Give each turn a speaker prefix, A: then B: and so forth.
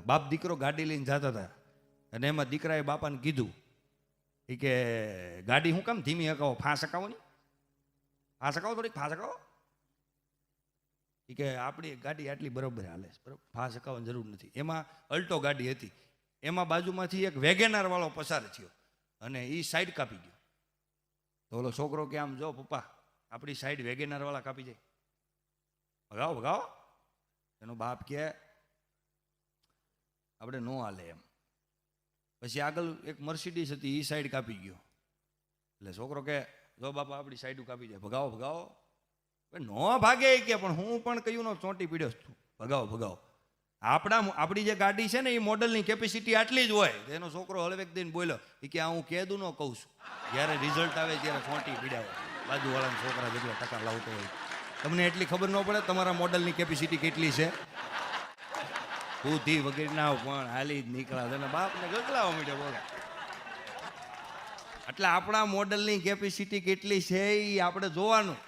A: બાપ દીકરો ગાડી લઈને જતા હતા અને એમાં દીકરાએ બાપાને કીધું એ કે ગાડી હું કામ ધીમી હકાવો, ફાંસ હકાવો નહીં, ફાંસ હકાવો, થોડીક ફાંસ હકાવો. એ કે આપણી ગાડી આટલી બરોબર હાલે છે, બરોબર, ફાંસ હકાવવાની જરૂર નથી. એમાં અલ્ટો ગાડી હતી, એમાં બાજુમાંથી એક વેગેનાર વાળો પસાર થયો અને એ સાઈડ કાપી ગયો. તો ઓલો છોકરો કે આમ જો પપ્પા આપણી સાઈડ વેગેનાર વાળા કાપી જાય, ભગાવો ભગાવો. એનો બાપ કે આપણે નો હાલે એમ. પછી આગળ એક મર્સિડીઝ હતી, એ સાઈડ કાપી ગયો. એટલે છોકરો કે જો બાપા આપણી સાઈડ કાપી જાય, ભગાવો ભગાવો. નો ભાગે કે પણ હું પણ કહ્યું નો ચોંટી પીડ્યો છું, ભગાવો ભગાવો. આપણી જે ગાડી છે ને એ મોડલની કેપેસિટી આટલી જ હોય. એનો છોકરો હળવેક દઈને બોલ્યો કે આ હું કેદું ન કહું છું, જ્યારે રિઝલ્ટ આવે ત્યારે ચોંટી પીડ્યા હોય બાજુવાળાના છોકરા જેટલા ટકા લાવતો હોય. તમને એટલી ખબર ન પડે તમારા મોડલની કેપેસિટી કેટલી છે? બુદ્ધિ વગેરેના પણ હાલી જ નીકળ્યા અને બાપને ગગલાવા માંડ્યો. બોલો, એટલે આપણા મોડલની કેપેસિટી કેટલી છે એ આપણે જોવાનું.